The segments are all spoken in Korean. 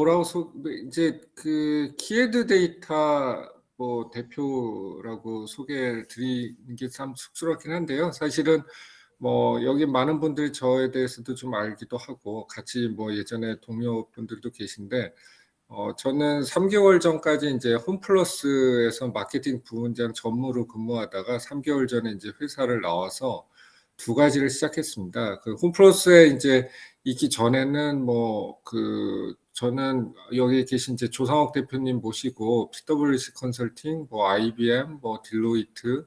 뭐라고 이제 그 키헤드 데이터 뭐 대표라고 소개를 드리는 게 참 쑥스럽긴 한데요. 사실은 뭐 여기 많은 분들이 저에 대해서도 좀 알기도 하고 같이 뭐 예전에 동료분들도 계신데 저는 3개월 전까지 이제 홈플러스에서 마케팅 부문장 전무로 근무하다가 3개월 전에 이제 회사를 나와서 두 가지를 시작했습니다. 그 홈플러스에 이제 있기 전에는 저는 여기 계신 이제 조상욱 대표님 모시고 PwC 컨설팅, 뭐 IBM, 뭐 딜로이트,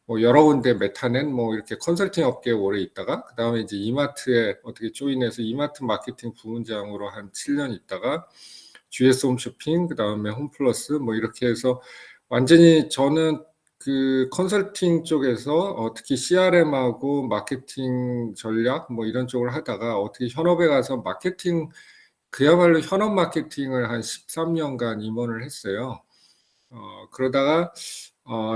뭐 여러 군데 메타넨 뭐 이렇게 컨설팅 업계에 오래 있다가 그다음에 이제 이마트에 어떻게 조인해서 이마트 마케팅 부문장으로 한 7년 있다가 GS 홈쇼핑, 그다음에 홈플러스 뭐 이렇게 해서 완전히 저는 그 컨설팅 쪽에서 특히 CRM하고 마케팅 전략 뭐 이런 쪽을 하다가 어떻게 현업에 가서 마케팅 그야말로 현업 마케팅을 한 13년간 임원을 했어요. 그러다가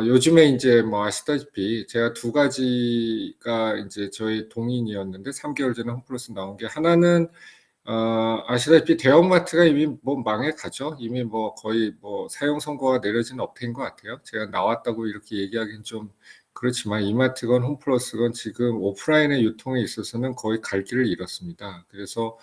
요즘에 이제 뭐 아시다시피 제가 두 가지가 이제 저희 동인이었는데 3개월 전에 홈플러스 나온 게 하나는 아시다시피 대형마트가 이미 뭐 망해 가죠. 이미 뭐 거의 뭐 사형 선고가 내려진 업태인 것 같아요. 제가 나왔다고 이렇게 얘기하기는 좀 그렇지만 이마트건 홈플러스건 지금 오프라인의 유통에 있어서는 거의 갈 길을 잃었습니다. 그래서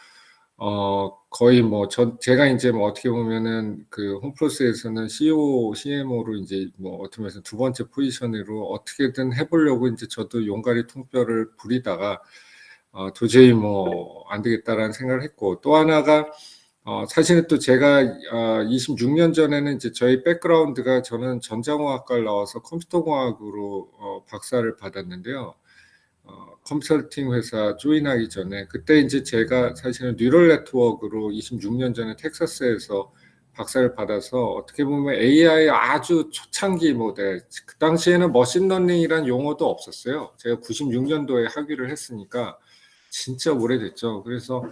거의 뭐 제가 이제 뭐 어떻게 보면은 그 홈플러스에서는 CEO, CMO로 이제 뭐 어떻게 보면 두 번째 포지션으로 어떻게든 해보려고 이제 저도 용가리 통뼈를 부리다가 도저히 뭐 안 되겠다라는 생각을 했고 또 하나가 사실은 또 제가 26년 전에는 이제 저희 백그라운드가 저는 전자공학과를 나와서 컴퓨터공학으로 박사를 받았는데요. 컨설팅 회사 조인하기 전에 그때 이제 제가 사실은 뉴럴 네트워크로 26년 전에 텍사스에서 박사를 받아서 어떻게 보면 AI 아주 초창기 모델 그 당시에는 머신러닝이란 용어도 없었어요. 제가 96년도에 학위를 했으니까 진짜 오래됐죠. 그래서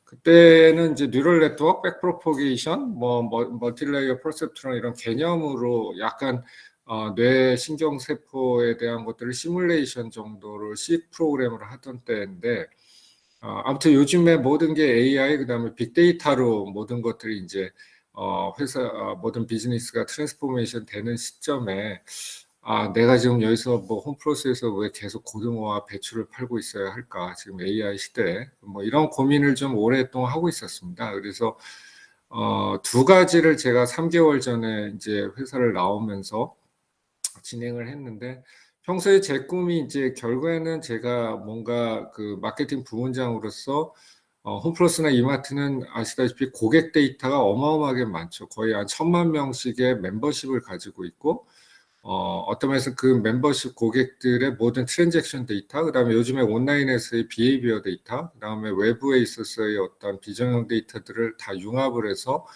그때는 이제 뉴럴 네트워크, 백프로포게이션, 뭐 멀티레이어 퍼셉트론 이런 개념으로 약간 뇌 신경세포에 대한 것들을 시뮬레이션 정도로 C 프로그램을 하던 때인데 아무튼 요즘에 모든 게 AI 그다음에 빅데이터로 모든 것들이 이제 회사 모든 비즈니스가 트랜스포메이션 되는 시점에 내가 지금 여기서 뭐 홈플러스에서 왜 계속 고등어와 배추를 팔고 있어야 할까? 지금 AI 시대에 뭐 이런 고민을 좀 오랫동안 하고 있었습니다. 그래서 두 가지를 제가 3개월 전에 이제 회사를 나오면서 진행을 했는데 평소에 제 꿈이 이제 결국에는 제가 뭔가 그 마케팅 부문장으로서 홈플러스나 이마트는 아시다시피 고객 데이터가 어마어마하게 많죠. 거의 한 1,000만 명씩의 멤버십을 가지고 있고 어떤 면에서 그 멤버십 고객들의 모든 트랜잭션 데이터, 그다음에 요즘에 온라인에서의 비헤이비어 데이터, 그다음에 외부에 있어서의 어떤 비정형 데이터들을 다 융합을 해서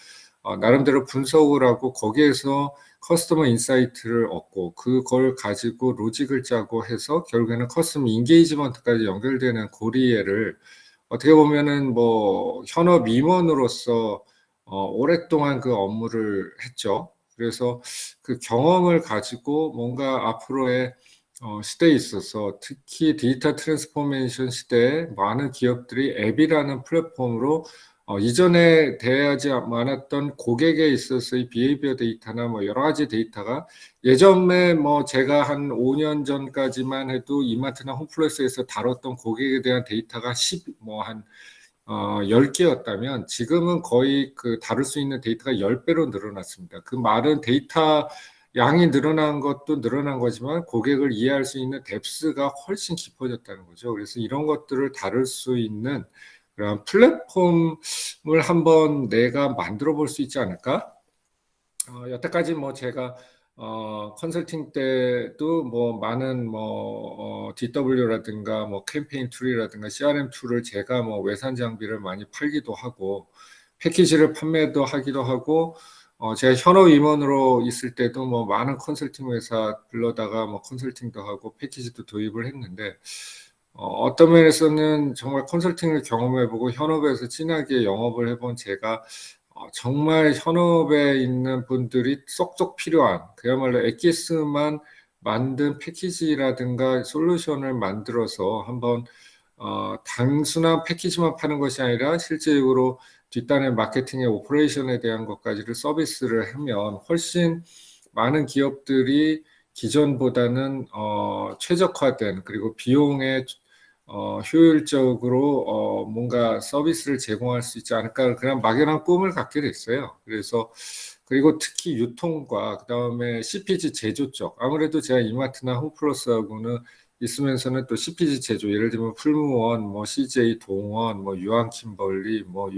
나름대로 분석을 하고 거기에서 커스터머 인사이트를 얻고 그걸 가지고 로직을 짜고 해서 결국에는 커스터머 인게이지먼트까지 연결되는 고리를 어떻게 보면은 뭐 현업 임원으로서 오랫동안 그 업무를 했죠. 그래서 그 경험을 가지고 뭔가 앞으로의 시대에 있어서 특히 디지털 트랜스포메이션 시대에 많은 기업들이 앱이라는 플랫폼으로 이전에 대하지 않았던 고객에 있어서의 비헤이비어 데이터나 뭐 여러 가지 데이터가 예전에 뭐 제가 한 5년 전까지만 해도 이마트나 홈플러스에서 다뤘던 고객에 대한 데이터가 10개였다면 지금은 거의 그 다룰 수 있는 데이터가 10배로 늘어났습니다. 그 말은 데이터 양이 늘어난 것도 늘어난 거지만 고객을 이해할 수 있는 뎁스가 훨씬 깊어졌다는 거죠. 그래서 이런 것들을 다룰 수 있는 그런 플랫폼을 한번 내가 만들어 볼 수 있지 않을까? 여태까지 뭐 제가 컨설팅 때도 뭐 많은 뭐 DW라든가 뭐 캠페인 툴이라든가 CRM 툴을 제가 뭐 외산 장비를 많이 팔기도 하고 패키지를 판매도 하기도 하고 제가 현업 임원으로 있을 때도 뭐 많은 컨설팅 회사 불러다가 뭐 컨설팅도 하고 패키지도 도입을 했는데 어떤 면에서는 정말 컨설팅을 경험해보고 현업에서 진하게 영업을 해본 제가 정말 현업에 있는 분들이 쏙쏙 필요한 그야말로 엑기스만 만든 패키지라든가 솔루션을 만들어서 한번 단순한 패키지만 파는 것이 아니라 실제적으로 뒷단의 마케팅의 오퍼레이션에 대한 것까지를 서비스를 하면 훨씬 많은 기업들이 기존보다는 최적화된 그리고 비용에 효율적으로 뭔가 서비스를 제공할 수 있지 않을까 그런 막연한 꿈을 갖게 됐어요. 그래서 그리고 특히 유통과 그다음에 CPG 제조 쪽 아무래도 제가 이마트나 홈플러스하고는 있으면서는 또 CPG 제조 예를 들면 풀무원, 뭐 CJ 동원, 뭐 유한킴벌리, 뭐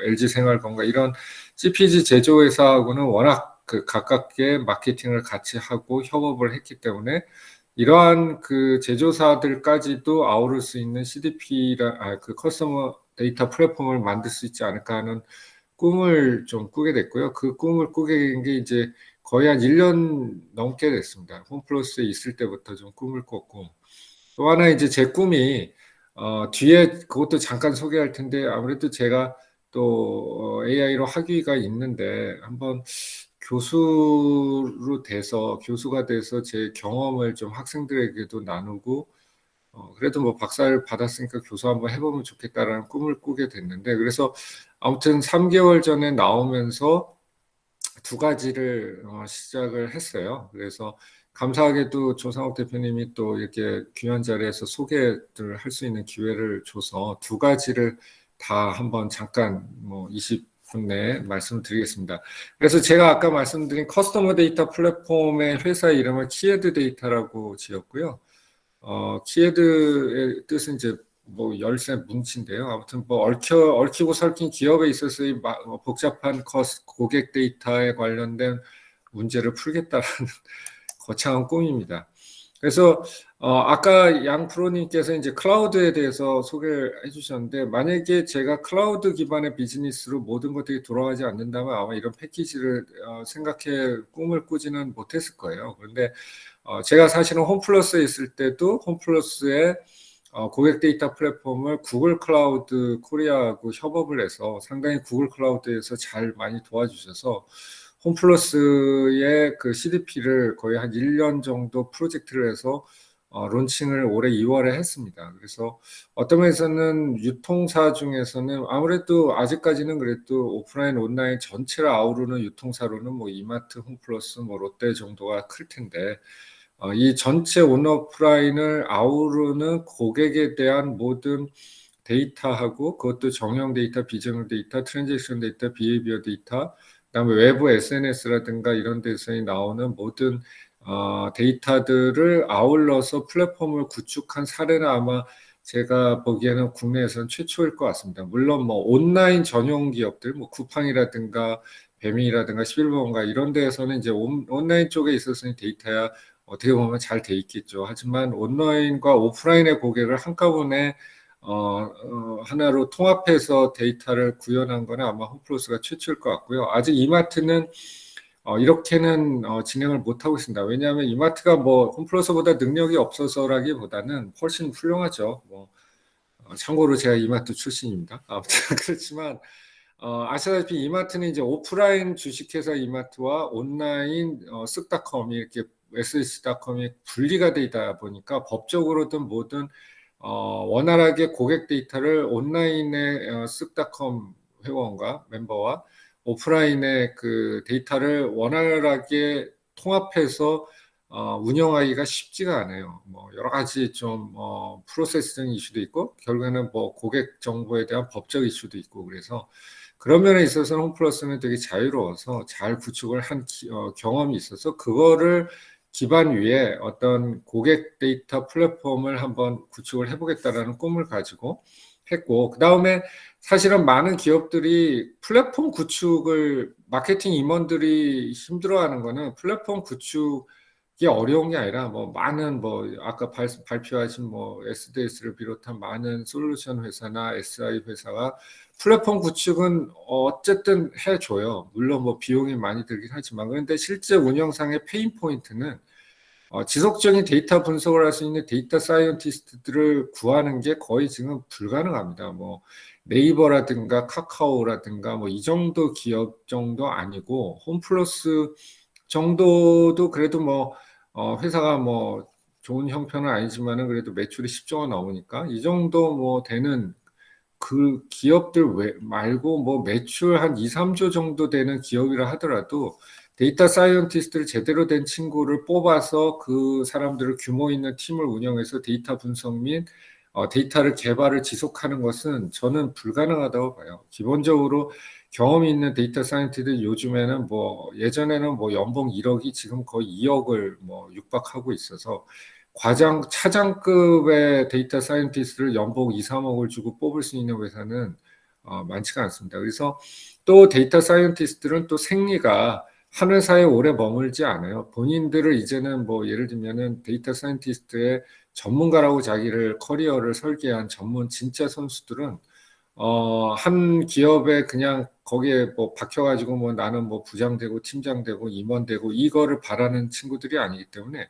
LG 생활건강 이런 CPG 제조 회사하고는 워낙 그 가깝게 마케팅을 같이 하고 협업을 했기 때문에 이러한 그 제조사들까지도 아우를 수 있는 그 커스터머 데이터 플랫폼을 만들 수 있지 않을까 하는 꿈을 좀 꾸게 됐고요. 그 꿈을 꾸게 된 게 이제 거의 한 1년 넘게 됐습니다. 홈플러스에 있을 때부터 좀 꿈을 꿨고 또 하나 이제 제 꿈이 뒤에 그것도 잠깐 소개할 텐데 아무래도 제가 또 AI로 학위가 있는데 한번 교수가 돼서 제 경험을 좀 학생들에게도 나누고 그래도 뭐 박사를 받았으니까 교수 한번 해보면 좋겠다라는 꿈을 꾸게 됐는데 그래서 아무튼 3개월 전에 나오면서 두 가지를 시작을 했어요. 그래서 감사하게도 조상욱 대표님이 또 이렇게 귀한 자리에서 소개를 할 수 있는 기회를 줘서 두 가지를 다 한번 잠깐 뭐 20분 내에 말씀드리겠습니다. 그래서 제가 아까 말씀드린 커스터머 데이터 플랫폼의 회사 이름을 키에드 데이터라고 지었고요. 키에드의 뜻은 이제 뭐 열쇠 뭉친데요. 아무튼 뭐 얽히고 설킨 기업에 있어서 이 복잡한 고객 데이터에 관련된 문제를 풀겠다라는 거창한 꿈입니다. 그래서 아까 양 프로님께서 이제 클라우드에 대해서 소개를 해주셨는데 만약에 제가 클라우드 기반의 비즈니스로 모든 것들이 돌아가지 않는다면 아마 이런 패키지를 생각해 꿈을 꾸지는 못했을 거예요. 그런데 제가 사실은 홈플러스에 있을 때도 홈플러스의 고객 데이터 플랫폼을 구글 클라우드 코리아하고 협업을 해서 상당히 구글 클라우드에서 잘 많이 도와주셔서 홈플러스의 그 CDP를 거의 한 1년 정도 프로젝트를 해서 론칭을 올해 2월에 했습니다. 그래서 어떤 면에서는 유통사 중에서는 아무래도 아직까지는 그래도 오프라인, 온라인 전체를 아우르는 유통사로는 뭐 이마트, 홈플러스, 뭐 롯데 정도가 클 텐데 이 전체 온오프라인을 아우르는 고객에 대한 모든 데이터하고 그것도 정형 데이터, 비정형 데이터, 트랜잭션 데이터, 비헤이비어 데이터, 그다음에 외부 SNS라든가 이런 데서 나오는 모든 데이터들을 아울러서 플랫폼을 구축한 사례는 아마 제가 보기에는 국내에서는 최초일 것 같습니다. 물론 뭐 온라인 전용 기업들, 뭐 쿠팡이라든가 배민이라든가 11번가 이런 데에서는 이제 온라인 쪽에 있어서는 데이터야 어떻게 보면 잘 돼 있겠죠. 하지만 온라인과 오프라인의 고객을 한꺼번에 하나로 통합해서 데이터를 구현한 거는 아마 홈플러스가 최초일 것 같고요. 아직 이마트는 이렇게는 진행을 못하고 있습니다. 왜냐하면 이마트가 뭐 홈플러스보다 능력이 없어서라기보다는 훨씬 훌륭하죠. 뭐 참고로 제가 이마트 출신입니다. 아무튼 그렇지만 아시다시피 이마트는 이제 오프라인 주식회사 이마트와 온라인 쓱닷컴이 이렇게 SS닷컴이 분리가 되다 보니까 법적으로든 뭐든 원활하게 고객 데이터를 온라인의 쓱닷컴 회원과 member와 오프라인의 그 데이터를 원활하게 통합해서 운영하기가 쉽지가 않아요. 뭐 여러 가지 좀 프로세스적인 이슈도 있고 결국에는 뭐 고객 정보에 대한 법적 이슈도 있고 그래서 그런 면에 있어서는 홈플러스는 되게 자유로워서 잘 구축을 한 경험이 있어서 그거를 기반 위에 어떤 고객 데이터 플랫폼을 한번 구축을 해보겠다라는 꿈을 가지고 했고 그 다음에 사실은 많은 기업들이 플랫폼 구축을 마케팅 임원들이 힘들어하는 거는 플랫폼 구축이 어려운 게 아니라 뭐 많은 뭐 아까 발표하신 뭐 SDS를 비롯한 많은 솔루션 회사나 SI 회사가 플랫폼 구축은 어쨌든 해줘요. 물론 뭐 비용이 많이 들긴 하지만 그런데 실제 운영상의 페인 포인트는 지속적인 데이터 분석을 할 수 있는 데이터 사이언티스트들을 구하는 게 거의 지금 불가능합니다. 뭐 네이버라든가 카카오라든가 뭐 이 정도 기업 정도 아니고 홈플러스 정도도 그래도 뭐 회사가 뭐 좋은 형편은 아니지만은 그래도 매출이 10조가 넘으니까 이 정도 뭐 되는 그 기업들 말고 뭐 매출 한 2, 3조 정도 되는 기업이라 하더라도 데이터 사이언티스트를 제대로 된 친구를 뽑아서 그 사람들을 규모 있는 팀을 운영해서 데이터 분석 및 데이터를 개발을 지속하는 것은 저는 불가능하다고 봐요. 기본적으로 경험이 있는 데이터 사이언티스트 요즘에는 뭐 예전에는 뭐 연봉 1억이 지금 거의 2억을 뭐 육박하고 있어서 차장급의 데이터 사이언티스트를 연봉 2, 3억을 주고 뽑을 수 있는 회사는 많지가 않습니다. 그래서 또 데이터 사이언티스트는 또 생리가 한 회사에 오래 머물지 않아요. 본인들을 이제는 뭐 예를 들면은 데이터 사이언티스트의 전문가라고 자기를 커리어를 설계한 전문 진짜 선수들은 한 기업에 그냥 거기에 뭐 박혀가지고 뭐 나는 뭐 부장 되고 팀장 되고 임원 되고 이거를 바라는 친구들이 아니기 때문에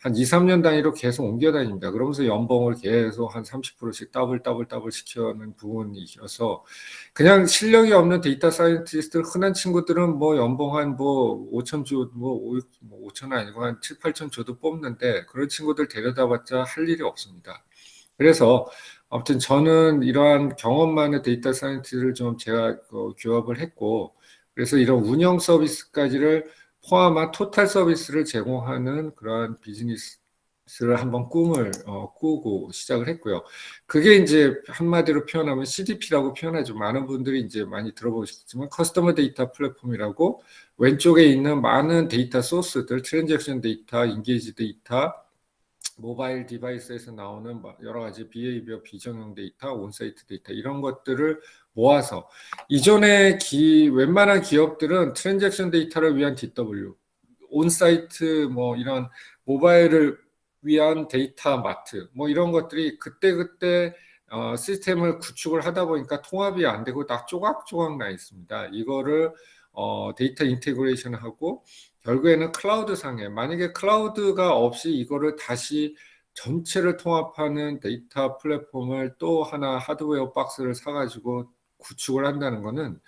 한 2, 3년 단위로 계속 옮겨 다닙니다. 그러면서 연봉을 계속 한 30%씩 더블 시켜는 부분이어서 그냥 실력이 없는 데이터 사이언티스트 흔한 친구들은 뭐 연봉 한 뭐 5천 조, 뭐 5천 아니고 한 7, 8천 줘도 뽑는데 그런 친구들 데려다 봤자 할 일이 없습니다. 그래서 아무튼 저는 이러한 경험 많은 데이터 사이언티스트를 좀 제가 교합을 했고 그래서 이런 운영 서비스까지를 포함한 토탈 서비스를 제공하는 그러한 비즈니스를 한번 꿈을 꾸고 시작을 했고요. 그게 이제 한마디로 표현하면 CDP라고 표현하죠. 많은 분들이 이제 많이 들어보셨지만 커스터머 데이터 플랫폼이라고 왼쪽에 있는 많은 데이터 소스들, 트랜잭션 데이터, 인게이지 데이터, 모바일 디바이스에서 나오는 여러 가지 비헤이비어 비정형 데이터, 온사이트 데이터 이런 것들을 모아서 이전에 웬만한 기업들은 트랜잭션 데이터를 위한 DW, 온사이트 뭐 이런 모바일을 위한 데이터 마트 뭐 이런 것들이 그때그때 시스템을 구축을 하다 보니까 통합이 안 되고 딱 조각조각 나 있습니다. 이거를 데이터 인테그레이션 하고 결국에는 클라우드 상에 만약에 클라우드가 없이 이거를 다시 전체를 통합하는 데이터 플랫폼을 또 하나 하드웨어 박스를 사가지고 구축을 한다는 거는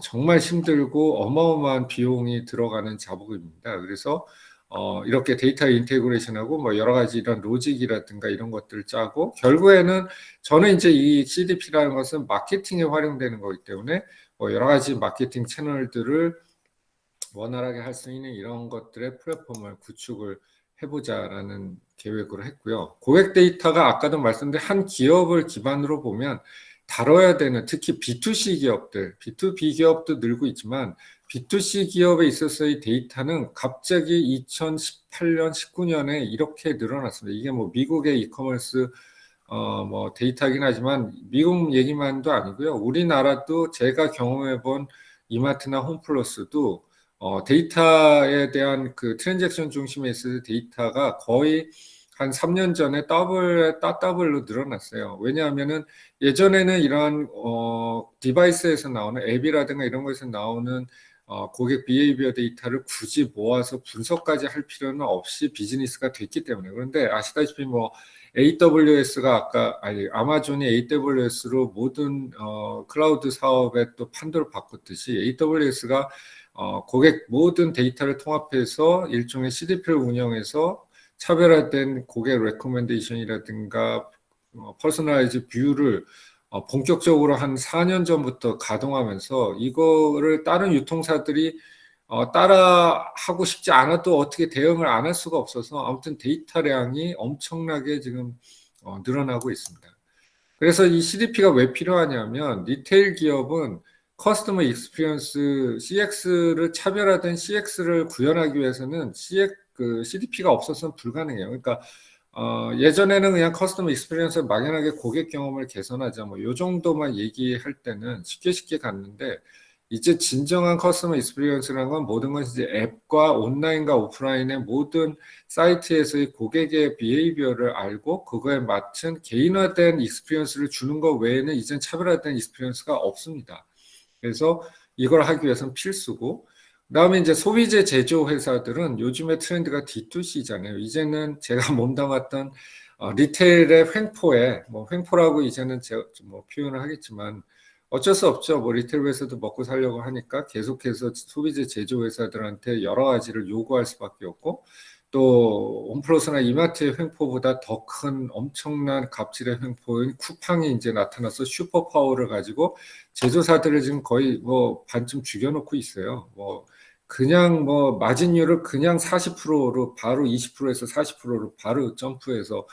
정말 힘들고 어마어마한 비용이 들어가는 작업입니다. 그래서 이렇게 데이터 인테그레이션하고 뭐 여러 가지 이런 로직이라든가 이런 것들을 짜고 결국에는 저는 이제 이 CDP라는 것은 마케팅에 활용되는 거기 때문에 뭐 여러 가지 마케팅 채널들을 원활하게 할 수 있는 이런 것들의 플랫폼을 구축을 해보자라는 계획으로 했고요. 고객 데이터가 아까도 말씀드린 한 기업을 기반으로 보면 다뤄야 되는 특히 B2C 기업들, B2B 기업도 늘고 있지만 B2C 기업에 있어서의 데이터는 갑자기 2018년, 19년에 이렇게 늘어났습니다. 이게 뭐 미국의 이커머스 뭐 데이터긴 하지만 미국 얘기만도 아니고요. 우리나라도 제가 경험해 본 이마트나 홈플러스도 데이터에 대한 그 트랜잭션 중심에 있어서 데이터가 거의 한 3년 전에 더블로 늘어났어요. 왜냐하면은 예전에는 이러한 디바이스에서 나오는 앱이라든가 이런 것에서 나오는 고객 비헤이비어 데이터를 굳이 모아서 분석까지 할 필요는 없이 비즈니스가 됐기 때문에 그런데 아시다시피 뭐 AWS가 아마존이 AWS로 모든 클라우드 사업에 또 판도를 바꿨듯이 AWS가 고객 모든 데이터를 통합해서 일종의 CDP를 운영해서 차별화된 고객 레코멘데이션이라든가 퍼스널라이즈 뷰를 본격적으로 한 4년 전부터 가동하면서 이거를 다른 유통사들이 따라 하고 싶지 않아도 어떻게 대응을 안 할 수가 없어서 아무튼 데이터량이 엄청나게 지금 늘어나고 있습니다. 그래서 이 CDP가 왜 필요하냐면 리테일 기업은 커스터머 익스피리언스 CX를 차별화된 CX를 구현하기 위해서는 CDP가 없어서는 불가능해요. 그러니까 예전에는 그냥 커스터머 익스피리언스 막연하게 고객 경험을 개선하자 뭐 요 정도만 얘기할 때는 쉽게 갔는데 이제 진정한 커스터머 익스피리언스라는 건 모든 것이 이제 앱과 온라인과 오프라인의 모든 사이트에서의 고객의 비헤이비어를 알고 그거에 맞춘 개인화된 익스피리언스를 주는 것 외에는 이젠 차별화된 익스피리언스가 없습니다. 그래서 이걸 하기 위해서는 필수고 그다음에 이제 소비재 제조 회사들은 요즘의 트렌드가 D2C잖아요. 이제는 제가 몸담았던 리테일의 횡포라고 이제는 제가 뭐 표현을 하겠지만 어쩔 수 없죠. 뭐 리테일 회사도 먹고 살려고 하니까 계속해서 소비재 제조 회사들한테 여러 가지를 요구할 수밖에 없고 또 홈플러스나 이마트의 횡포보다 더 큰 엄청난 갑질의 횡포인 쿠팡이 이제 나타나서 슈퍼파워를 가지고 제조사들을 지금 거의 뭐 반쯤 죽여놓고 있어요. 뭐 그냥 뭐 마진율을 그냥 40%로 바로 20%에서 40%로 바로 점프해서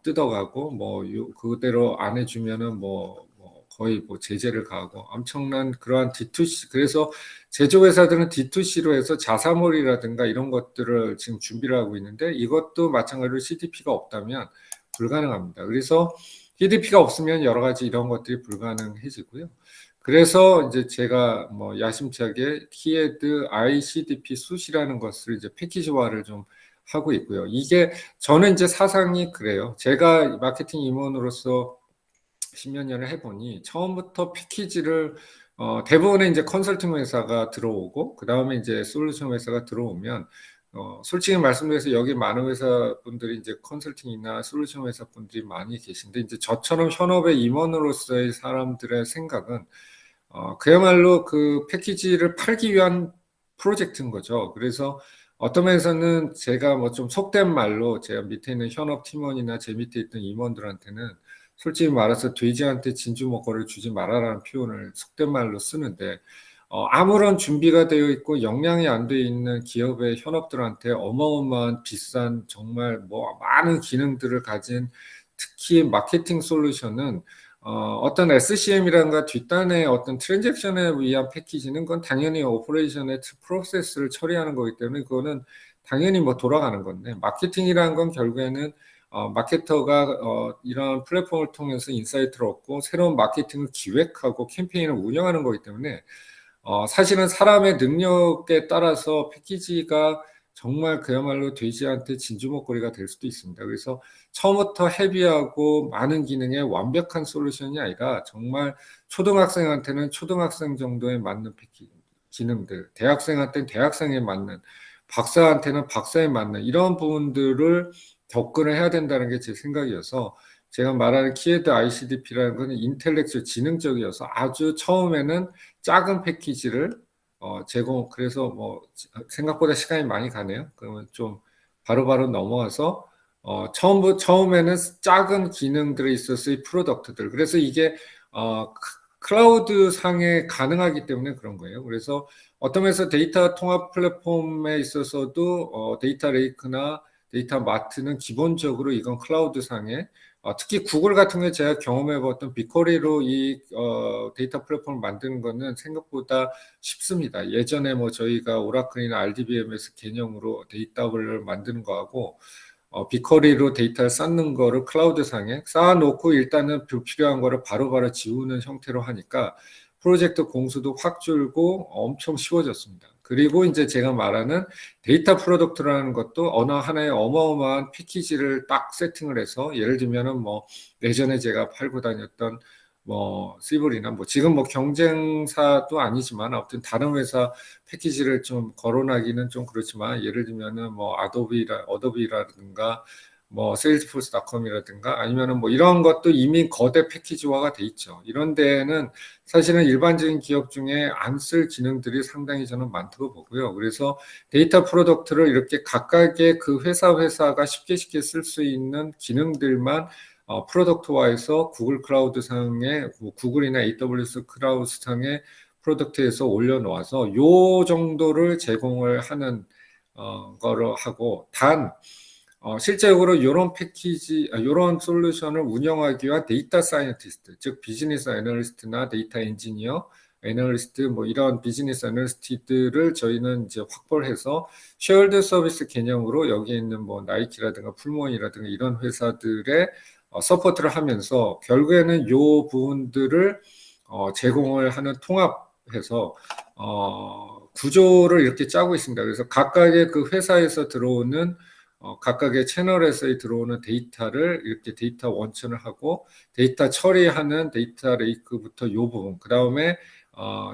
뜯어가고 뭐 그대로 안 해주면은 뭐 거의 뭐 제재를 가하고 엄청난 그러한 D2C, 그래서 제조회사들은 D2C로 해서 자사몰이라든가 이런 것들을 지금 준비를 하고 있는데 이것도 마찬가지로 CDP가 없다면 불가능합니다. 그래서 CDP가 없으면 여러 가지 이런 것들이 불가능해지고요. 그래서 이제 제가 뭐 야심차게 키헤드 ICDP 숫이라는 것을 이제 패키지화를 좀 하고 있고요. 이게 저는 이제 사상이 그래요. 제가 마케팅 임원으로서 10몇 년을 해보니 처음부터 패키지를 대부분의 이제 컨설팅 회사가 들어오고 그 다음에 이제 솔루션 회사가 들어오면 솔직히 말씀드려서 여기 많은 회사분들이 이제 컨설팅이나 솔루션 회사분들이 많이 계신데 이제 저처럼 현업의 임원으로서의 사람들의 생각은 그야말로 그 패키지를 팔기 위한 프로젝트인 거죠. 그래서 어떤 면에서는 제가 뭐 좀 속된 말로 제가 밑에 있는 현업 팀원이나 제 밑에 있던 임원들한테는 솔직히 말해서 돼지한테 진주 먹거리를 주지 말아라는 표현을 속된 말로 쓰는데 아무런 준비가 되어 있고 역량이 안 되어 있는 기업의 현업들한테 어마어마한 비싼 정말 뭐 많은 기능들을 가진 특히 마케팅 솔루션은 어떤 SCM이란가 뒷단의 어떤 트랜잭션에 위한 패키지는 그건 당연히 오퍼레이션의 프로세스를 처리하는 거기 때문에 그거는 당연히 뭐 돌아가는 건데 마케팅이라는 건 결국에는 마케터가 이런 플랫폼을 통해서 인사이트를 얻고 새로운 마케팅을 기획하고 캠페인을 운영하는 거기 때문에 사실은 사람의 능력에 따라서 패키지가 정말 그야말로 돼지한테 진주먹거리가 될 수도 있습니다. 그래서 처음부터 헤비하고 많은 기능의 완벽한 솔루션이 아니라 정말 초등학생한테는 초등학생 정도에 맞는 기능들, 대학생한테는 대학생에 맞는, 박사한테는 박사에 맞는 이런 부분들을 접근을 해야 된다는 게 제 생각이어서 제가 말하는 키헤드 ICDP라는 것은 인텔렉트 지능적이어서 아주 처음에는 작은 패키지를 그래서 뭐 생각보다 시간이 많이 가네요. 그러면 좀 바로바로 넘어와서 처음에는 작은 기능들이 있어서 이 프로덕트들. 그래서 이게 클라우드 상에 가능하기 때문에 그런 거예요. 그래서 어떤 면에서 데이터 통합 플랫폼에 있어서도 데이터 레이크나 데이터 마트는 기본적으로 이건 클라우드 상에 특히 구글 같은 게 제가 경험해봤던 빅쿼리로 이 데이터 플랫폼을 만드는 거는 생각보다 쉽습니다. 예전에 뭐 저희가 오라클이나 RDBMS 개념으로 데이터를 만드는 거하고 빅쿼리로 데이터를 쌓는 거를 클라우드 상에 쌓아놓고 일단은 불필요한 거를 바로바로 지우는 형태로 하니까 프로젝트 공수도 확 줄고 엄청 쉬워졌습니다. 그리고 이제 제가 말하는 데이터 프로덕트라는 것도 어느 하나의 어마어마한 패키지를 딱 세팅을 해서 예를 들면은 뭐 예전에 제가 팔고 다녔던 뭐 시블이나 뭐 지금 뭐 경쟁사도 아니지만 아무튼 다른 회사 패키지를 좀 거론하기는 좀 그렇지만 예를 들면은 뭐 어도비라든가 뭐 세일즈포스닷컴이라든가 아니면은 뭐 이런 것도 이미 거대 패키지화가 돼 있죠. 이런 데에는 사실은 일반적인 기업 중에 안 쓸 기능들이 상당히 저는 많다고 보고요. 그래서 데이터 프로덕트를 이렇게 각각의 그 회사가 쉽게 쓸 수 있는 기능들만 프로덕트화해서 구글 클라우드 상에 뭐 구글이나 AWS 클라우드 상에 프로덕트에서 올려놓아서 요 정도를 제공을 하는 거를 하고 실제적으로 이런 이런 솔루션을 운영하기 위한 데이터 사이언티스트, 즉 비즈니스 애널리스트나 데이터 엔지니어, 애널리스트 뭐 이런 비즈니스 애널리스트들을 저희는 이제 확보를 해서 쉐어드 서비스 개념으로 여기에 있는 뭐 나이키라든가 풀몬이라든가 이런 회사들의 서포트를 하면서 결국에는 요 부분들을 제공을 하는 통합해서 구조를 이렇게 짜고 있습니다. 그래서 각각의 그 회사에서 들어오는 각각의 채널에서 들어오는 데이터를 이렇게 데이터 원천을 하고 데이터 처리하는 데이터 레이크부터 요 부분, 그 다음에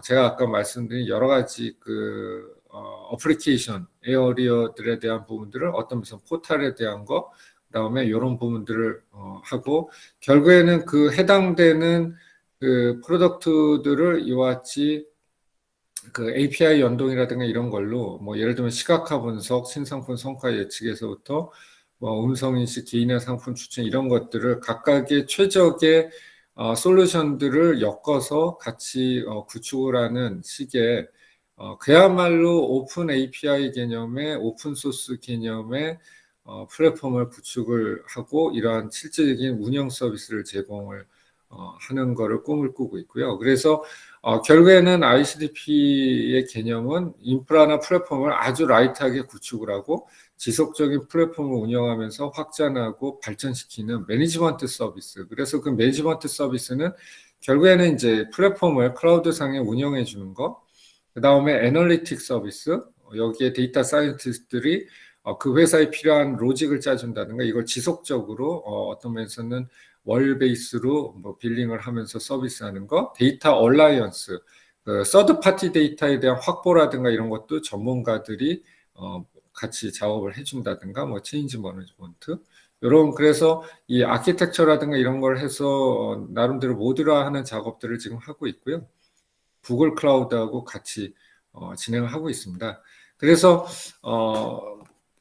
제가 아까 말씀드린 여러 가지 그 어플리케이션 에어리어들에 대한 부분들을 어떤 무슨 포탈에 대한 거, 그다음에 이런 부분들을 하고 결국에는 그 해당되는 그 프로덕트들을 이와 같이 그 API 연동이라든가 이런 걸로 뭐 예를 들면 시각화 분석, 신상품 성과 예측에서부터 뭐 음성인식, 개인의 상품 추천 이런 것들을 각각의 최적의 솔루션들을 엮어서 같이 구축을 하는 식의 그야말로 오픈 API 개념의 오픈 소스 개념의 플랫폼을 구축을 하고 이러한 실질적인 운영 서비스를 제공을 하는 거를 꿈을 꾸고 있고요. 그래서 결국에는 ICDP의 개념은 인프라나 플랫폼을 아주 라이트하게 구축을 하고 지속적인 플랫폼을 운영하면서 확장하고 발전시키는 매니지먼트 서비스. 그래서 그 매니지먼트 서비스는 결국에는 이제 플랫폼을 클라우드상에 운영해 주는 거, 그 다음에 애널리틱 서비스, 여기에 데이터 사이언티스트들이 그 회사에 필요한 로직을 짜준다든가 이걸 지속적으로 어떤 면에서는 월 베이스로 뭐 빌링을 하면서 서비스하는 거, 데이터 얼라이언스, 그 서드 파티 데이터에 대한 확보라든가 이런 것도 전문가들이 같이 작업을 해준다든가 뭐 체인지 매니지먼트 이런 그래서 이 아키텍처라든가 이런 걸 해서 나름대로 모듈화하는 작업들을 지금 하고 있고요. 구글 클라우드하고 같이 진행을 하고 있습니다. 그래서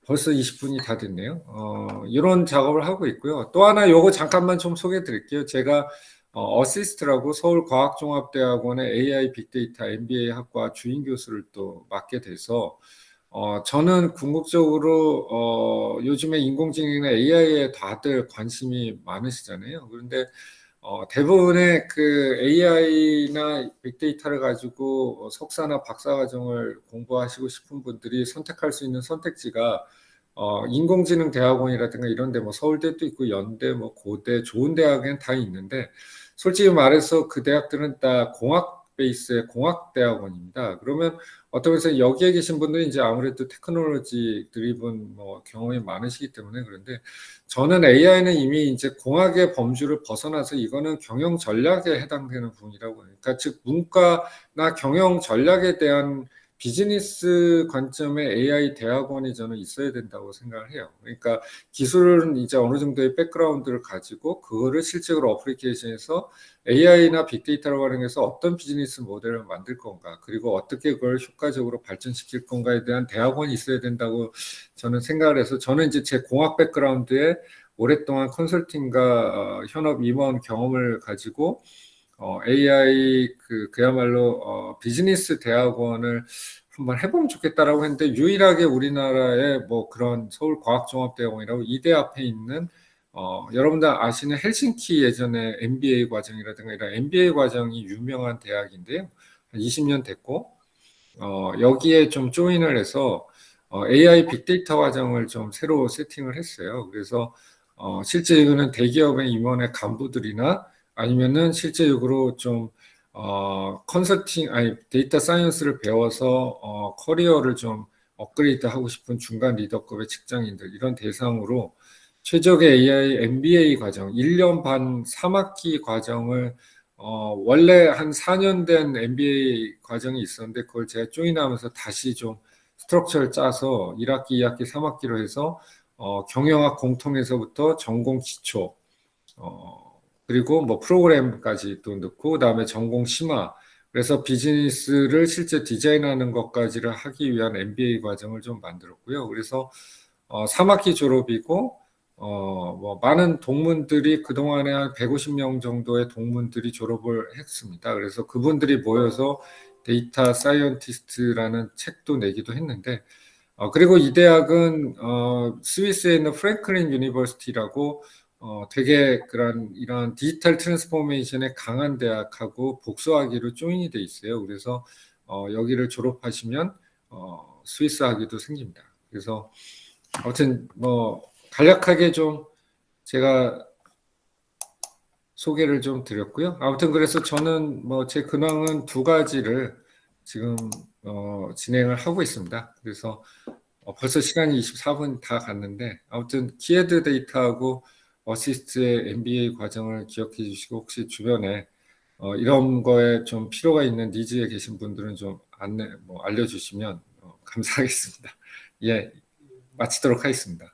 벌써 20분이 다 됐네요. 이런 작업을 하고 있고요. 또 하나 요거 잠깐만 좀 소개해 드릴게요. 제가 어시스트라고 서울과학종합대학원의 AI 빅데이터 MBA 학과 주임 교수를 또 맡게 돼서 저는 궁극적으로 요즘에 인공지능이나 AI에 다들 관심이 많으시잖아요. 그런데 대부분의 그 AI나 빅데이터를 가지고 석사나 박사 과정을 공부하시고 싶은 분들이 선택할 수 있는 선택지가 인공지능 대학원이라든가 이런 데 뭐 서울대도 있고 연대 뭐 고대 좋은 대학엔 다 있는데 솔직히 말해서 그 대학들은 다 공학 베이스의 공학 대학원입니다. 그러면 어떤 면에서 여기에 계신 분들은 이제 아무래도 테크놀로지 드리븐 뭐 경험이 많으시기 때문에 그런데 저는 AI는 이미 이제 공학의 범주를 벗어나서 이거는 경영 전략에 해당되는 부분이라고 해요. 그러니까 즉 문과나 경영 전략에 대한 비즈니스 관점의 AI 대학원이 저는 있어야 된다고 생각을 해요. 그러니까 기술은 이제 어느 정도의 백그라운드를 가지고 그거를 실제로 어플리케이션에서 AI나 빅데이터를 활용해서 어떤 비즈니스 모델을 만들 건가, 그리고 어떻게 그걸 효과적으로 발전시킬 건가에 대한 대학원이 있어야 된다고 저는 생각을 해서 저는 이제 제 공학 백그라운드에 오랫동안 컨설팅과 현업 임원 경험을 가지고 AI 그야말로 비즈니스 대학원을 한번 해보면 좋겠다라고 했는데 유일하게 우리나라에 뭐 그런 서울과학종합대학원이라고 이대 앞에 있는 여러분들 아시는 헬싱키 예전에 MBA 과정이라든가 이런 MBA 과정이 유명한 대학인데요. 한 20년 됐고 여기에 좀 조인을 해서 AI 빅데이터 과정을 좀 새로 세팅을 했어요. 그래서 실제로는 대기업의 임원의 간부들이나 아니면은 실제적으로 좀 컨설팅 아니 데이터 사이언스를 배워서 커리어를 좀 업그레이드 하고 싶은 중간 리더급의 직장인들 이런 대상으로 최적의 AI MBA 과정 1년 반 3학기 과정을 원래 한 4년 된 MBA 과정이 있었는데 그걸 제가 조인하면서 다시 좀 스트럭처를 짜서 1학기, 2학기, 3학기로 해서 경영학 공통에서부터 전공 기초 그리고 뭐 프로그램까지 또 넣고 그다음에 전공 심화 그래서 비즈니스를 실제 디자인하는 것까지를 하기 위한 MBA 과정을 좀 만들었고요. 그래서 3학기 졸업이고 뭐 많은 동문들이 그동안에 한 150명 정도의 동문들이 졸업을 했습니다. 그래서 그분들이 모여서 데이터 사이언티스트라는 책도 내기도 했는데 그리고 이 대학은 스위스에 있는 프랭클린 유니버시티라고 되게 그런 이런 디지털 트랜스포메이션에 강한 대학하고 복수학위로 조인이 돼 있어요. 그래서 여기를 졸업하시면 스위스 학위도 생깁니다. 그래서 아무튼 뭐 간략하게 좀 제가 소개를 좀 드렸고요. 아무튼 그래서 저는 뭐 제 근황은 두 가지를 지금 진행을 하고 있습니다. 그래서 벌써 시간이 24분 다 갔는데 아무튼 키헤드 데이터하고 어시스트의 MBA 과정을 기억해 주시고 혹시 주변에 이런 거에 좀 필요가 있는 니즈에 계신 분들은 좀 안내 뭐 알려주시면 감사하겠습니다. 예, 마치도록 하겠습니다.